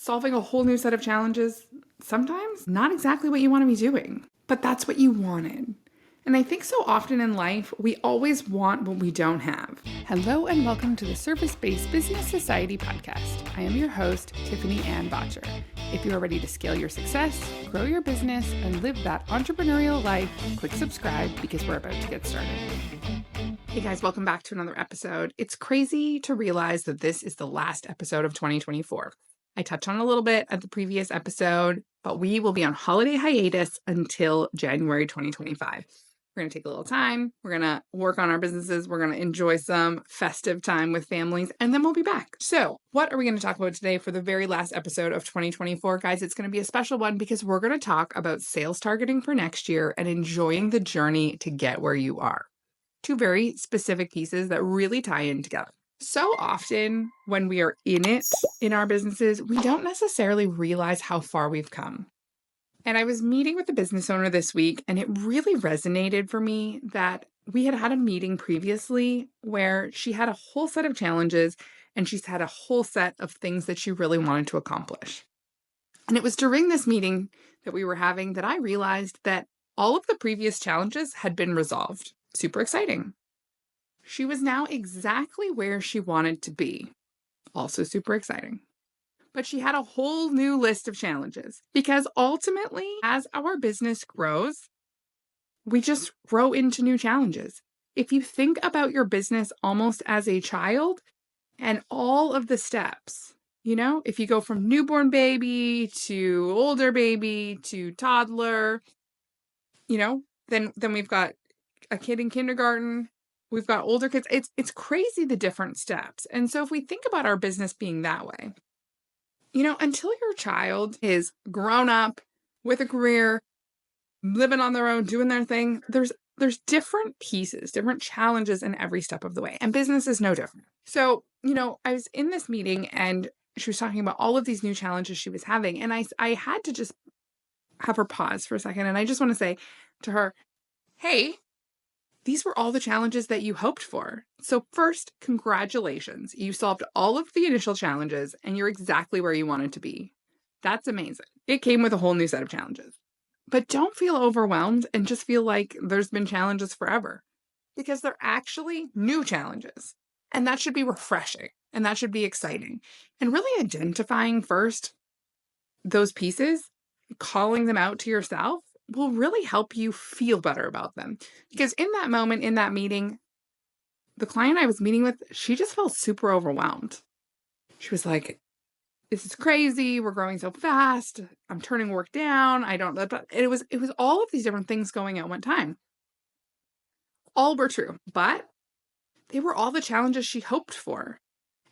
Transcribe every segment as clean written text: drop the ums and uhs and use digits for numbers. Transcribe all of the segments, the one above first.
solving a whole new set of challenges, sometimes not exactly what you want to be doing, but that's what you wanted. And I think so often in life, we always want what we don't have. Hello and welcome to the Service-Based Business Society podcast. I am your host, Tiffany-Ann Bottcher. If you are ready to scale your success, grow your business, and live that entrepreneurial life, click subscribe because we're about to get started. Hey guys, welcome back to another episode. It's crazy to realize that this is the last episode of 2024. I touched on it a little bit at the previous episode, but we will be on holiday hiatus until January 2025. We're going to take a little time. We're going to work on our businesses. We're going to enjoy some festive time with families, and then we'll be back. So what are we going to talk about today for the very last episode of 2024? Guys, it's going to be a special one because we're going to talk about sales targeting for next year and enjoying the journey to get where you are. Two very specific pieces that really tie in together. So often when we are in it in our businesses, we don't necessarily realize how far we've come. And I was meeting with a business owner this week, and it really resonated for me that we had a meeting previously where she had a whole set of challenges and she's had a whole set of things that she really wanted to accomplish. And it was during this meeting that we were having that I realized that all of the previous challenges had been resolved. Super exciting. She was now exactly where she wanted to be. Also super exciting. But she had a whole new list of challenges because ultimately, as our business grows, we just grow into new challenges. If you think about your business almost as a child and all of the steps, if you go from newborn baby to older baby to toddler, then we've got a kid in kindergarten, we've got older kids. It's crazy the different steps. And so if we think about our business being that way, until your child is grown up with a career, living on their own, doing their thing, there's different pieces, different challenges in every step of the way. And business is no different. So, I was in this meeting and she was talking about all of these new challenges she was having. And I had to just have her pause for a second. And I just want to say to her, hey, these were all the challenges that you hoped for. So first, congratulations. You solved all of the initial challenges and you're exactly where you wanted to be. That's amazing. It came with a whole new set of challenges. But don't feel overwhelmed and just feel like there's been challenges forever because they're actually new challenges. And that should be refreshing and that should be exciting. And really identifying first those pieces, calling them out to yourself, will really help you feel better about them. Because in that moment, in that meeting, the client I was meeting with, she just felt super overwhelmed. She was like, this is crazy. We're growing so fast. I'm turning work down. I don't know. It was all of these different things going at one time. All were true, but they were all the challenges she hoped for.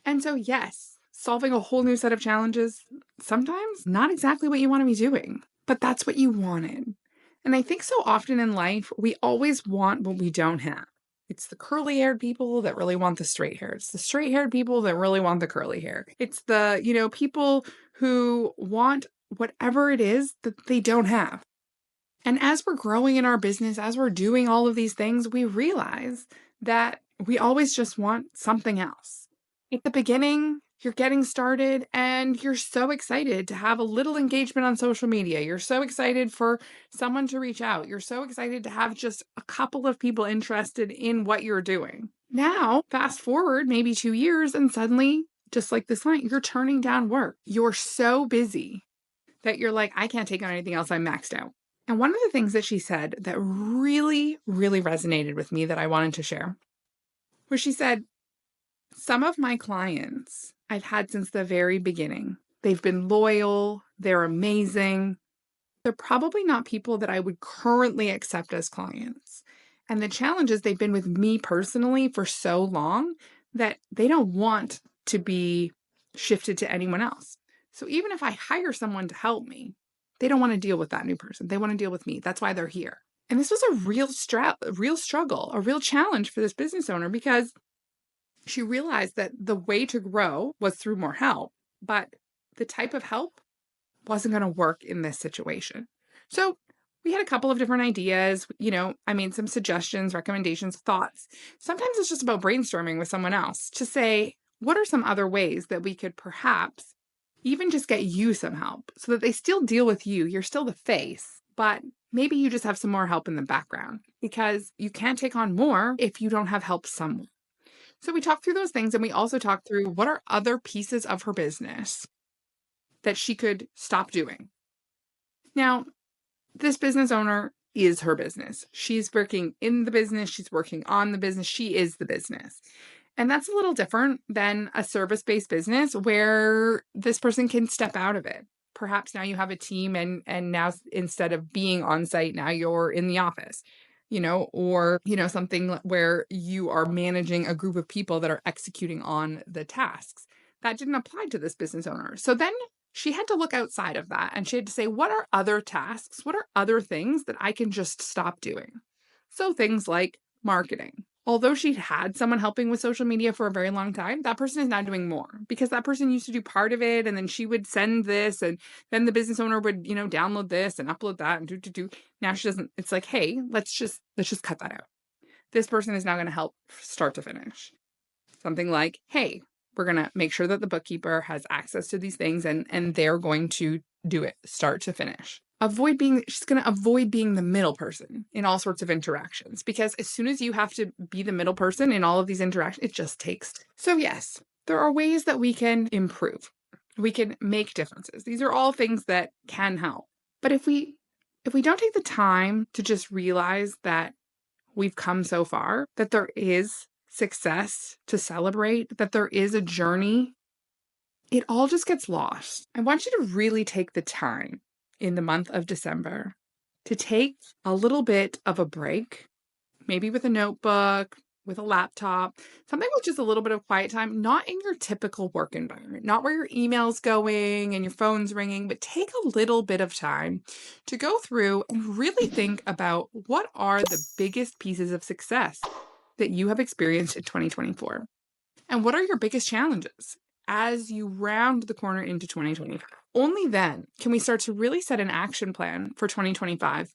And so, yes, solving a whole new set of challenges, sometimes not exactly what you want to be doing, but that's what you wanted. And I think so often in life, we always want what we don't have. It's the curly-haired people that really want the straight hair. It's the straight-haired people that really want the curly hair. It's the, people who want whatever it is that they don't have. And as we're growing in our business, as we're doing all of these things, we realize that we always just want something else. At the beginning, you're getting started and you're so excited to have a little engagement on social media. You're so excited for someone to reach out. You're so excited to have just a couple of people interested in what you're doing. Now, fast forward maybe 2 years and suddenly, just like this client, you're turning down work. You're so busy that you're like, I can't take on anything else. I'm maxed out. And one of the things that she said that really, really resonated with me that I wanted to share was she said, some of my clients I've had since the very beginning. They've been loyal. They're amazing. They're probably not people that I would currently accept as clients. And the challenge is they've been with me personally for so long that they don't want to be shifted to anyone else. So even if I hire someone to help me, they don't want to deal with that new person. They want to deal with me. That's why they're here. And this was a real struggle, a real challenge for this business owner because she realized that the way to grow was through more help, but the type of help wasn't going to work in this situation. So we had a couple of different ideas, some suggestions, recommendations, thoughts. Sometimes it's just about brainstorming with someone else to say, what are some other ways that we could perhaps even just get you some help so that they still deal with you. You're still the face, but maybe you just have some more help in the background because you can't take on more if you don't have help somewhere. So we talked through those things, and we also talked through what are other pieces of her business that she could stop doing. Now, this business owner is her business. She's working in the business. She's working on the business. She is the business. And that's a little different than a service-based business where this person can step out of it. Perhaps now you have a team and now instead of being on site, now you're in the office, or, something where you are managing a group of people that are executing on the tasks. That didn't apply to this business owner. So then she had to look outside of that and she had to say, what are other tasks? What are other things that I can just stop doing? So things like marketing. Although she'd had someone helping with social media for a very long time, that person is now doing more because that person used to do part of it. And then she would send this and then the business owner would, download this and upload that and do. Now she doesn't, it's like, hey, let's just cut that out. This person is now going to help start to finish. Something like, hey, we're going to make sure that the bookkeeper has access to these things and they're going to do it start to finish. She's going to avoid being the middle person in all sorts of interactions because as soon as you have to be the middle person in all of these interactions, it just takes. So yes, there are ways that we can improve. We can make differences. These are all things that can help. But if we don't take the time to just realize that we've come so far, that there is success to celebrate, that there is a journey, it all just gets lost. I want you to really take the time in the month of December to take a little bit of a break, maybe with a notebook, with a laptop, something with just a little bit of quiet time, not in your typical work environment, not where your email's going and your phone's ringing, but take a little bit of time to go through and really think about what are the biggest pieces of success that you have experienced in 2024. And what are your biggest challenges as you round the corner into 2025? Only then can we start to really set an action plan for 2025.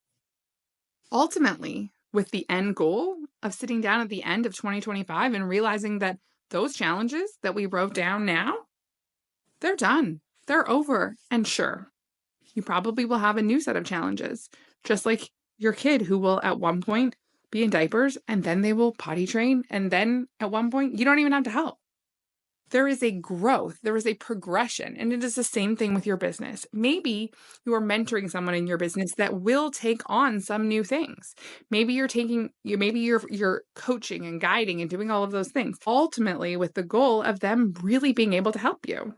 Ultimately, with the end goal of sitting down at the end of 2025 and realizing that those challenges that we wrote down now, they're done. They're over. And sure, you probably will have a new set of challenges, just like your kid who will at one point be in diapers and then they will potty train. And then at one point, you don't even have to help. There is a growth, there is a progression, and it is the same thing with your business. Maybe you are mentoring someone in your business that will take on some new things. Maybe you're coaching and guiding and doing all of those things, ultimately with the goal of them really being able to help you.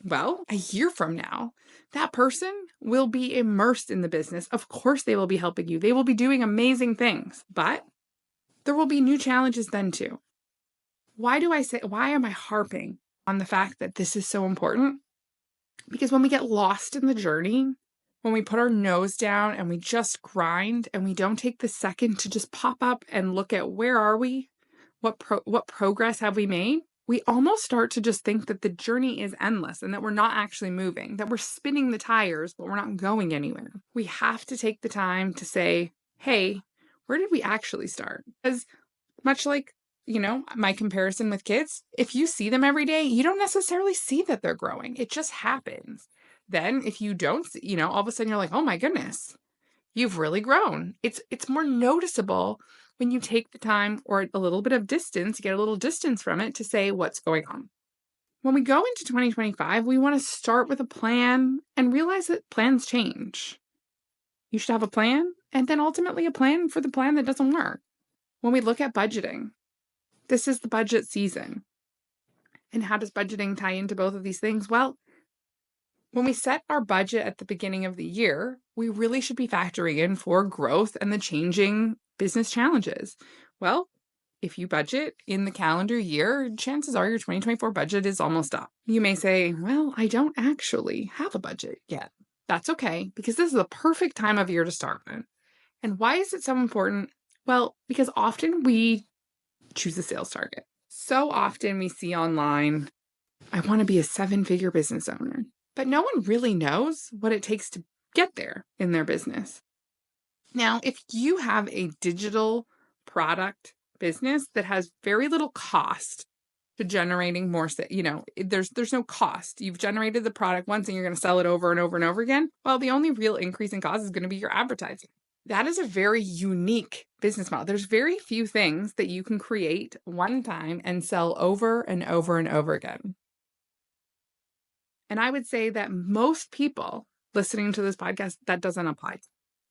Well, a year from now, that person will be immersed in the business. Of course, they will be helping you. They will be doing amazing things, but there will be new challenges then too. Why am I harping on the fact that this is so important? Because when we get lost in the journey, when we put our nose down and we just grind and we don't take the second to just pop up and look at where are we? What progress have we made? We almost start to just think that the journey is endless and that we're not actually moving, that we're spinning the tires, but we're not going anywhere. We have to take the time to say, hey, where did we actually start? Because much like my comparison with kids, if you see them every day, you don't necessarily see that they're growing. It just happens. Then if you don't see, all of a sudden you're like, oh my goodness, you've really grown. It's more noticeable when you take the time or a little bit of distance, get a little distance from it to say what's going on. When we go into 2025, we want to start with a plan and realize that plans change. You should have a plan and then ultimately a plan for the plan that doesn't work. When we look at budgeting, this is the budget season. And how does budgeting tie into both of these things? Well, when we set our budget at the beginning of the year, we really should be factoring in for growth and the changing business challenges. Well, if you budget in the calendar year, chances are your 2024 budget is almost up. You may say, well, I don't actually have a budget yet. That's okay, because this is the perfect time of year to start it. And why is it so important? Well, because often we choose a sales target. So often we see online, I want to be a 7-figure business owner, but no one really knows what it takes to get there in their business. Now, if you have a digital product business that has very little cost to generating more, there's no cost. You've generated the product once and you're going to sell it over and over and over again. Well, the only real increase in cost is going to be your advertising. That is a very unique business model. There's very few things that you can create one time and sell over and over and over again. And I would say that most people listening to this podcast, that doesn't apply.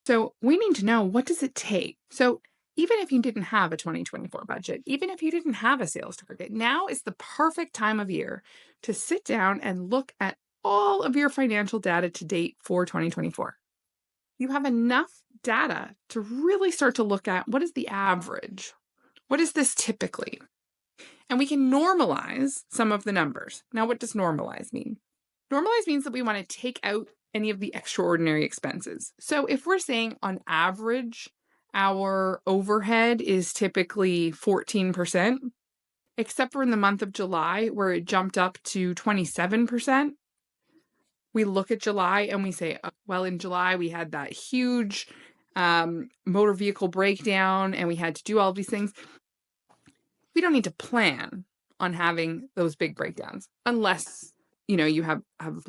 So we need to know, what does it take? So even if you didn't have a 2024 budget, even if you didn't have a sales target, now is the perfect time of year to sit down and look at all of your financial data to date for 2024. You have enough data to really start to look at, what is the average? What is this typically? And we can normalize some of the numbers. Now, what does normalize mean? Normalize means that we want to take out any of the extraordinary expenses. So if we're saying on average, our overhead is typically 14%, except for in the month of July, where it jumped up to 27%. We look at July and we say, well, in July, we had that huge motor vehicle breakdown and we had to do all these things. We don't need to plan on having those big breakdowns unless, you have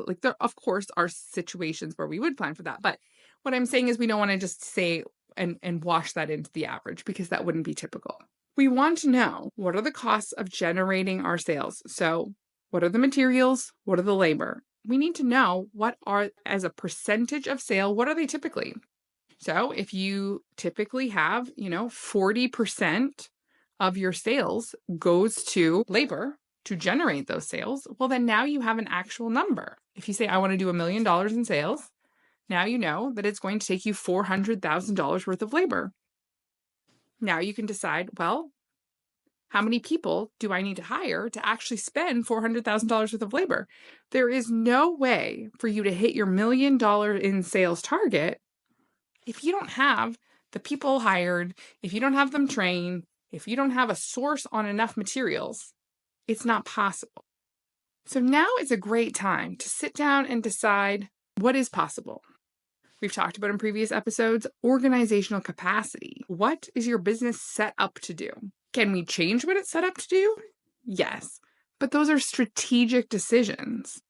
like, there, of course, are situations where we would plan for that. But what I'm saying is we don't want to just say and wash that into the average, because that wouldn't be typical. We want to know, what are the costs of generating our sales? So what are the materials? What are the labor? We need to know, what are, as a percentage of sale, what are they typically? So if you typically have, 40% of your sales goes to labor to generate those sales, well, then now you have an actual number. If you say, I want to do $1 million in sales, now you know that it's going to take you $400,000 worth of labor. Now you can decide, well, how many people do I need to hire to actually spend $400,000 worth of labor? There is no way for you to hit your $1 million in sales target if you don't have the people hired, if you don't have them trained, if you don't have a source on enough materials. It's not possible. So now is a great time to sit down and decide what is possible. We've talked about in previous episodes, organizational capacity. What is your business set up to do? Can we change what it's set up to do? Yes, but those are strategic decisions.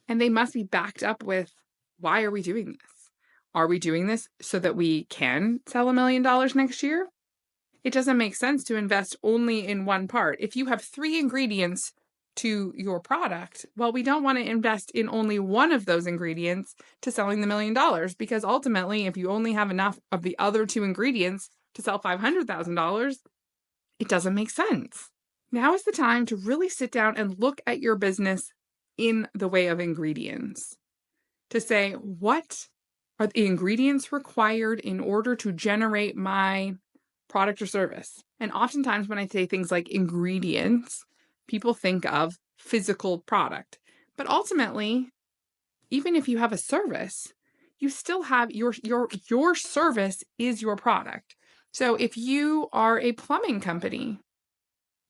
And they must be backed up with, why are we doing this? Are we doing this so that we can sell $1 million next year? It doesn't make sense to invest only in one part. If you have 3 ingredients to your product, well, we don't want to invest in only one of those ingredients to selling the $1 million, because ultimately, if you only have enough of the other 2 ingredients to sell $500,000, it doesn't make sense. Now is the time to really sit down and look at your business in the way of ingredients, to say, what are the ingredients required in order to generate my product or service? And oftentimes when I say things like ingredients, people think of physical product. But ultimately, even if you have a service, you still have your service is your product. So if you are a plumbing company,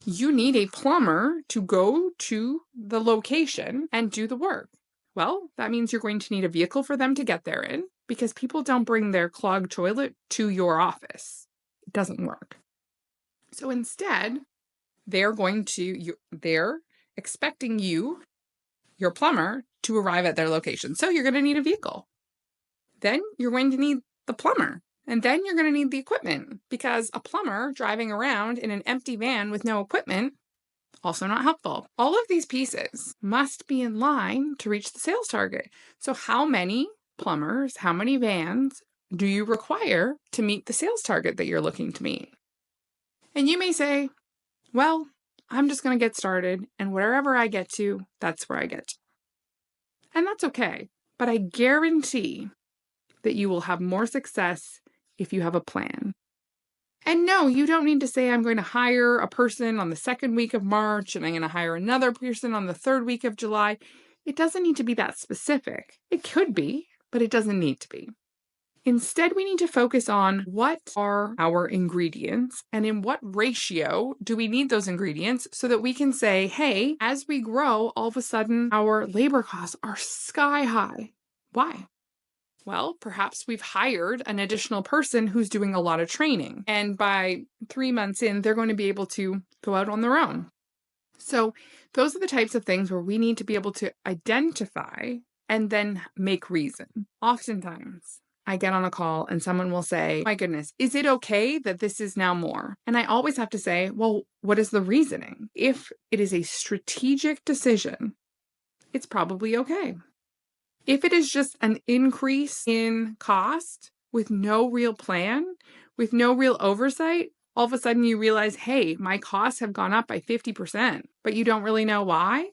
you need a plumber to go to the location and do the work. Well, that means you're going to need a vehicle for them to get there in, because people don't bring their clogged toilet to your office. It doesn't work. So instead, they're expecting you, your plumber, to arrive at their location. So you're going to need a vehicle. Then you're going to need the plumber. And then you're going to need the equipment, because a plumber driving around in an empty van with no equipment, also not helpful. All of these pieces must be in line to reach the sales target. So how many plumbers, how many vans do you require to meet the sales target that you're looking to meet? And you may say, well, I'm just going to get started, and wherever I get to, that's where I get to. And that's okay. But I guarantee that you will have more success if you have a plan. And no, you don't need to say, I'm going to hire a person on the 2nd week of March, and I'm going to hire another person on the 3rd week of July. It doesn't need to be that specific. It could be, but it doesn't need to be. Instead, we need to focus on, what are our ingredients and in what ratio do we need those ingredients, so that we can say, hey, as we grow, all of a sudden our labor costs are sky high. Why? Well, perhaps we've hired an additional person who's doing a lot of training, and by 3 months in, they're going to be able to go out on their own. So those are the types of things where we need to be able to identify and then make reason. Oftentimes, I get on a call and someone will say, my goodness, is it okay that this is now more? And I always have to say, well, what is the reasoning? If it is a strategic decision, it's probably okay. If it is just an increase in cost with no real plan, with no real oversight, all of a sudden you realize, hey, my costs have gone up by 50%, but you don't really know why,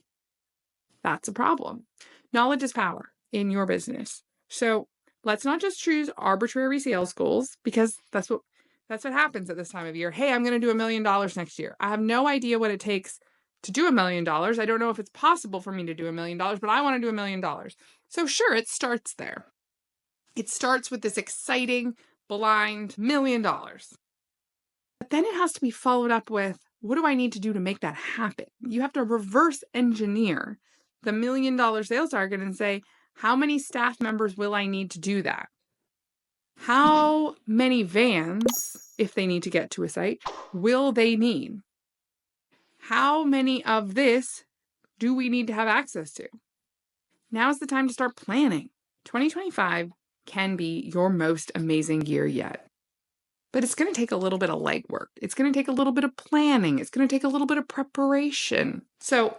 that's a problem. Knowledge is power in your business. So let's not just choose arbitrary sales goals, because that's what happens at this time of year. Hey, I'm going to do $1 million next year. I have no idea what it takes to do $1 million. I don't know if it's possible for me to do $1 million, but I want to do $1 million. So sure, it starts there. It starts with this exciting, blind $1 million. But then it has to be followed up with, what do I need to do to make that happen? You have to reverse engineer the $1 million sales target and say, how many staff members will I need to do that? How many vans, if they need to get to a site, will they need? How many of this do we need to have access to? Now's the time to start planning. 2025 can be your most amazing year yet. But it's going to take a little bit of legwork. It's going to take a little bit of planning. It's going to take a little bit of preparation. So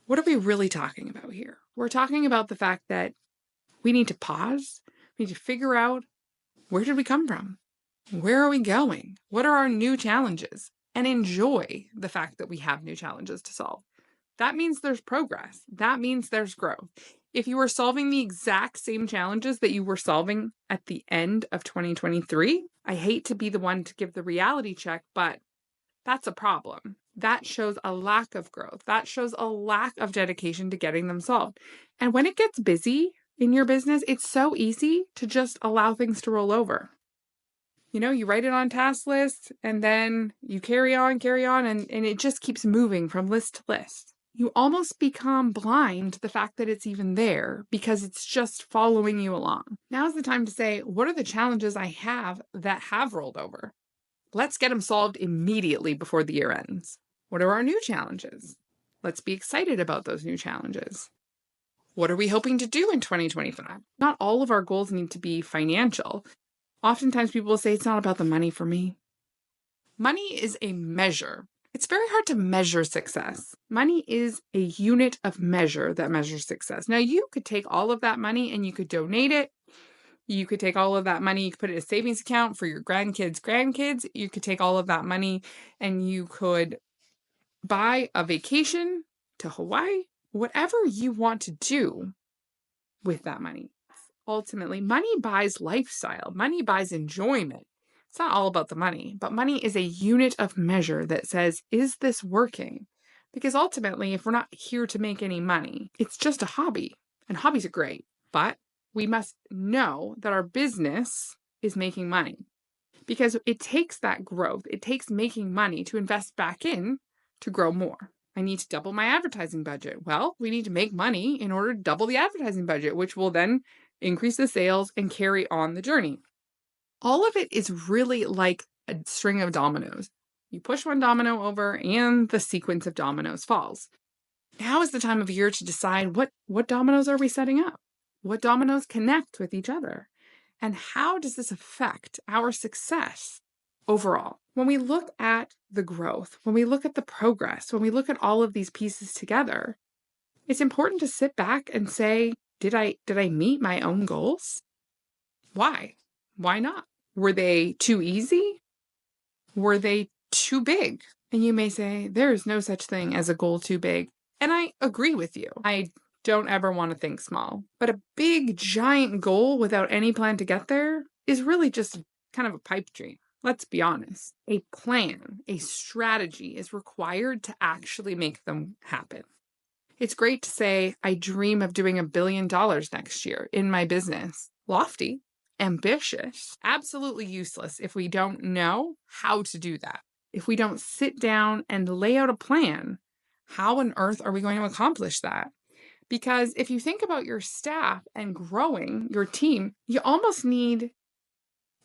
what are we really talking about here? We're talking about the fact that we need to pause. We need to figure out, where did we come from? Where are we going? What are our new challenges? And enjoy the fact that we have new challenges to solve. That means there's progress. That means there's growth. If you were solving the exact same challenges that you were solving at the end of 2023, I hate to be the one to give the reality check, but that's a problem. That shows a lack of growth. That shows a lack of dedication to getting them solved. And when it gets busy in your business, it's so easy to just allow things to roll over. You write it on task list and then you carry on, and it just keeps moving from list to list. You almost become blind to the fact that it's even there because it's just following you along. Now's the time to say, what are the challenges I have that have rolled over? Let's get them solved immediately before the year ends. What are our new challenges? Let's be excited about those new challenges. What are we hoping to do in 2025? Not all of our goals need to be financial. Oftentimes people will say, it's not about the money for me. Money is a measure. It's very hard to measure success. Money is a unit of measure that measures success. Now, you could take all of that money and you could donate it. You could take all of that money, you could put it in a savings account for your grandkids. You could take all of that money and you could buy a vacation to Hawaii, whatever you want to do with that money. Ultimately, money buys lifestyle. Money buys enjoyment. It's not all about the money, but money is a unit of measure that says, is this working? Because ultimately, if we're not here to make any money, it's just a hobby. And hobbies are great, but we must know that our business is making money. Because it takes that growth, it takes making money to invest back in to grow more. I need to double my advertising budget. Well, we need to make money in order to double the advertising budget, which will then increase the sales and carry on the journey. All of it is really like a string of dominoes. You push one domino over and the sequence of dominoes falls. Now is the time of year to decide what dominoes are we setting up? What dominoes connect with each other? And how does this affect our success overall? When we look at the growth, when we look at the progress, when we look at all of these pieces together, it's important to sit back and say, did I meet my own goals? Why? Why not? Were they too easy? Were they too big? And you may say, there is no such thing as a goal too big. And I agree with you. I don't ever want to think small. But a big, giant goal without any plan to get there is really just kind of a pipe dream. Let's be honest. A plan, a strategy is required to actually make them happen. It's great to say, I dream of doing $1 billion next year in my business. Lofty, ambitious, absolutely useless if we don't know how to do that. If we don't sit down and lay out a plan, how on earth are we going to accomplish that? Because if you think about your staff and growing your team, you almost need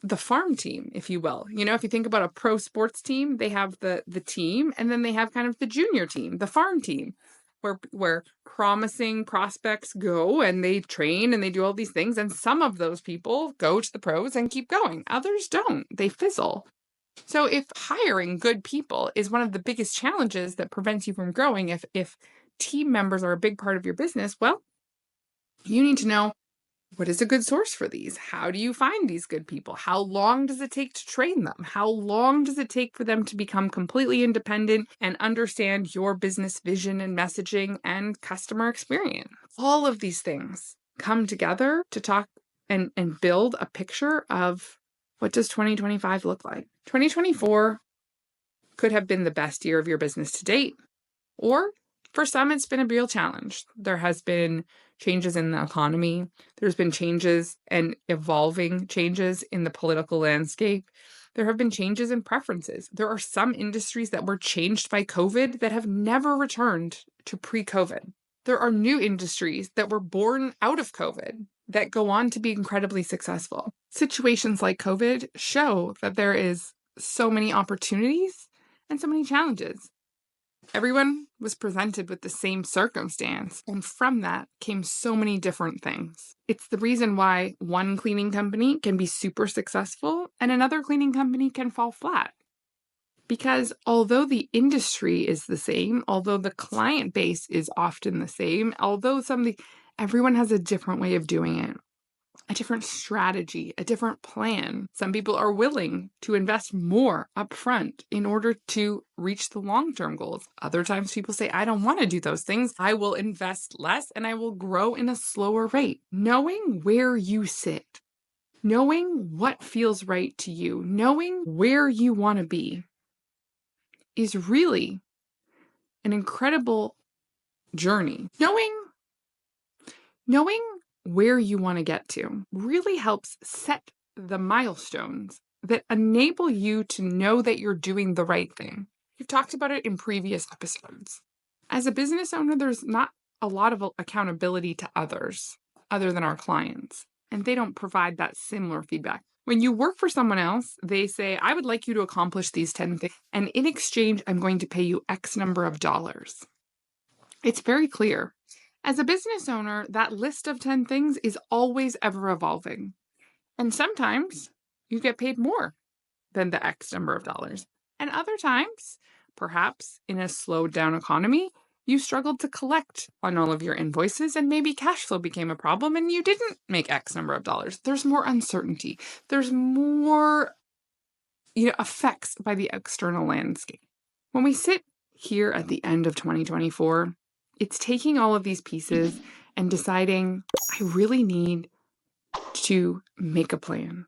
the farm team, if you will. If you think about a pro sports team, they have the team, and then they have kind of the junior team, the farm team, where promising prospects go and they train and they do all these things. And some of those people go to the pros and keep going. Others don't. They fizzle. So if hiring good people is one of the biggest challenges that prevents you from growing, if team members are a big part of your business, well, you need to know, what is a good source for these? How do you find these good people? How long does it take to train them? How long does it take for them to become completely independent and understand your business vision and messaging and customer experience? All of these things come together to talk and build a picture of, what does 2025 look like? 2024 could have been the best year of your business to date, or for some, it's been a real challenge. There has been changes in the economy. There's been changes and evolving changes in the political landscape. There have been changes in preferences. There are some industries that were changed by COVID that have never returned to pre-COVID. There are new industries that were born out of COVID that go on to be incredibly successful. Situations like COVID show that there is so many opportunities and so many challenges. Everyone was presented with the same circumstance, and from that came so many different things. It's the reason why one cleaning company can be super successful and another cleaning company can fall flat. Because although the industry is the same, although the client base is often the same, although everyone has a different way of doing it, a different strategy, a different plan. Some people are willing to invest more upfront in order to reach the long-term goals. Other times people say, I don't want to do those things. I will invest less and I will grow in a slower rate. Knowing where you sit, knowing what feels right to you, knowing where you want to be is really an incredible journey. Knowing where you want to get to really helps set the milestones that enable you to know that you're doing the right thing. We've talked about it in previous episodes. As a business owner, there's not a lot of accountability to others other than our clients, and they don't provide that similar feedback. When you work for someone else, they say, I would like you to accomplish these 10 things, and in exchange, I'm going to pay you X number of dollars. It's very clear. As a business owner, that list of 10 things is always ever evolving. And sometimes you get paid more than the X number of dollars. And other times, perhaps in a slowed down economy, you struggled to collect on all of your invoices and maybe cash flow became a problem and you didn't make X number of dollars. There's more uncertainty. There's more, effects by the external landscape. When we sit here at the end of 2024, it's taking all of these pieces and deciding, I really need to make a plan.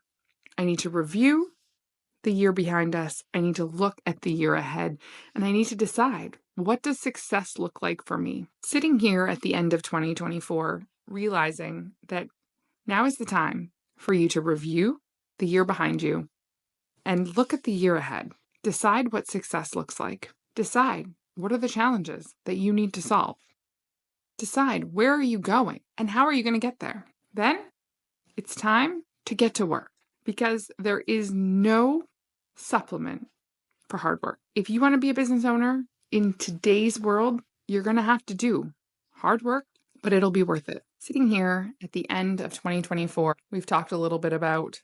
I need to review the year behind us. I need to look at the year ahead. And I need to decide, what does success look like for me? Sitting here at the end of 2024, realizing that now is the time for you to review the year behind you and look at the year ahead. Decide what success looks like. Decide, what are the challenges that you need to solve? Decide, where are you going and how are you going to get there? Then it's time to get to work, because there is no supplement for hard work. If you want to be a business owner in today's world, you're going to have to do hard work, but it'll be worth it. Sitting here at the end of 2024, we've talked a little bit about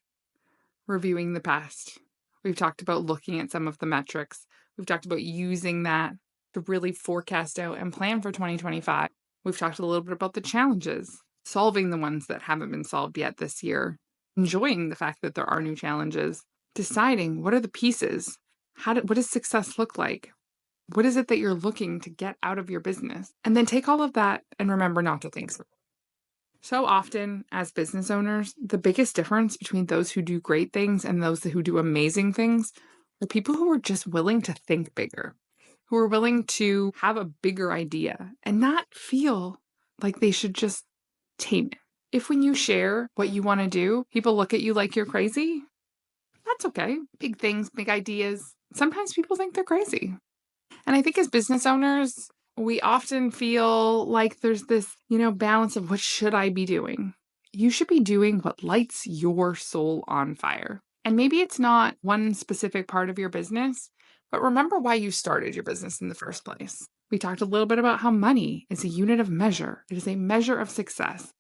reviewing the past. We've talked about looking at some of the metrics. We've talked about using that to really forecast out and plan for 2025. We've talked a little bit about the challenges, solving the ones that haven't been solved yet this year, enjoying the fact that there are new challenges, deciding what are the pieces, what does success look like? What is it that you're looking to get out of your business? And then take all of that and remember not to think so. So often as business owners, the biggest difference between those who do great things and those who do amazing things are people who are just willing to think bigger, who are willing to have a bigger idea and not feel like they should just tame it. If when you share what you want to do, people look at you like you're crazy, that's okay. Big things, big ideas. Sometimes people think they're crazy. And I think as business owners, we often feel like there's this, balance of what should I be doing? You should be doing what lights your soul on fire. And maybe it's not one specific part of your business, but remember why you started your business in the first place. We talked a little bit about how money is a unit of measure. It is a measure of success.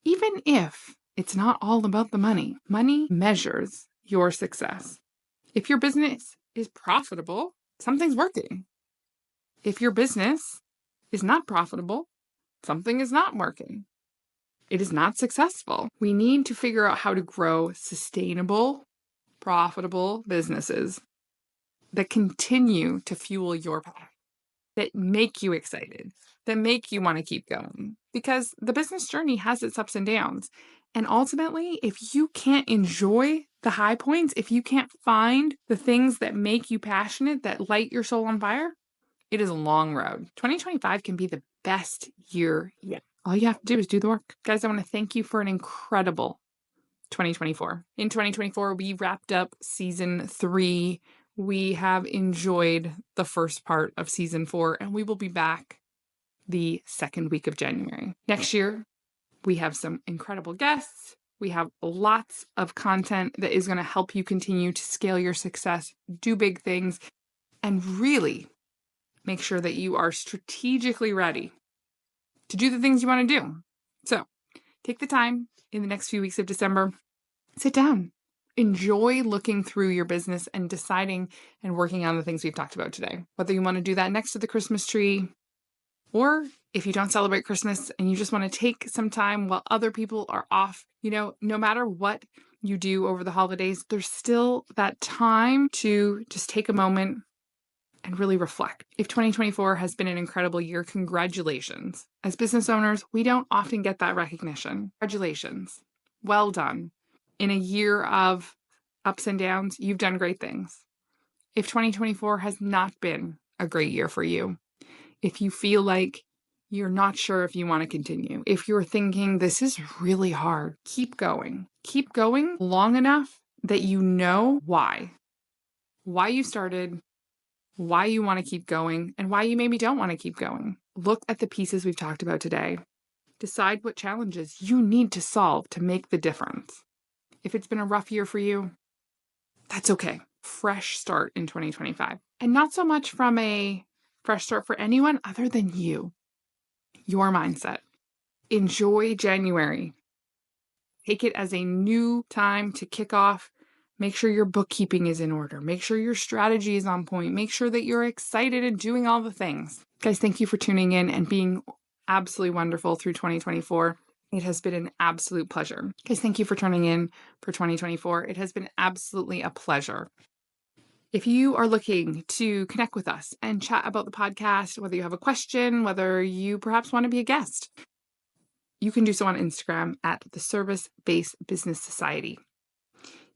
Even if it's not all about the money, money measures your success. If your business is profitable, something's working. If your business is not profitable, something is not working. It is not successful. We need to figure out how to grow sustainable, profitable businesses that continue to fuel your path, that make you excited, that make you want to keep going. Because the business journey has its ups and downs. And ultimately, if you can't enjoy the high points, if you can't find the things that make you passionate, that light your soul on fire, it is a long road. 2025 can be the best year yet. All you have to do is do the work. Guys, I want to thank you for an incredible 2024. In 2024, we wrapped up season 3. We have enjoyed the first part of season 4, and we will be back the second week of January. Next year, we have some incredible guests. We have lots of content that is going to help you continue to scale your success, do big things, and really make sure that you are strategically ready to do the things you want to do. So take the time in the next few weeks of December, sit down, enjoy looking through your business and deciding and working on the things we've talked about today. Whether you want to do that next to the Christmas tree, or if you don't celebrate Christmas and you just want to take some time while other people are off, no matter what you do over the holidays, there's still that time to just take a moment and really reflect. If 2024 has been an incredible year, congratulations. As business owners, we don't often get that recognition. Congratulations. Well done. In a year of ups and downs, you've done great things. If 2024 has not been a great year for you, if you feel like you're not sure if you want to continue, if you're thinking this is really hard, keep going. Keep going long enough that you know why you started, why you want to keep going, and why you maybe don't want to keep going. Look at the pieces we've talked about today. Decide what challenges you need to solve to make the difference. If it's been a rough year for you, that's okay. Fresh start in 2025. And not so much from a fresh start for anyone other than you, your mindset. Enjoy January. Take it as a new time to kick off. Make sure your bookkeeping is in order. Make sure your strategy is on point. Make sure that you're excited and doing all the things. Guys, thank you for tuning in and being absolutely wonderful through 2024. It has been an absolute pleasure. Guys, thank you for tuning in for 2024. It has been absolutely a pleasure. If you are looking to connect with us and chat about the podcast, whether you have a question, whether you perhaps want to be a guest, you can do so on Instagram at the Service-Based Business Society.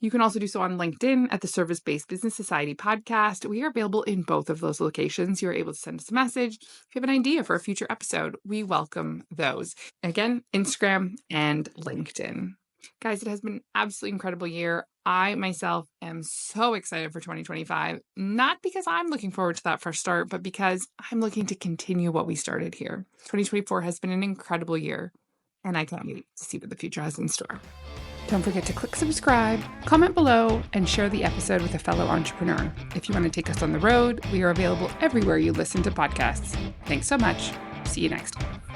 You can also do so on LinkedIn at the Service-Based Business Society podcast. We are available in both of those locations. You're able to send us a message. If you have an idea for a future episode, we welcome those. Again, Instagram and LinkedIn. Guys, it has been an absolutely incredible year. I myself am so excited for 2025, not because I'm looking forward to that fresh start, but because I'm looking to continue what we started here. 2024 has been an incredible year, and I can't wait to see what the future has in store. Don't forget to click subscribe, comment below, and share the episode with a fellow entrepreneur. If you want to take us on the road, we are available everywhere you listen to podcasts. Thanks so much. See you next time.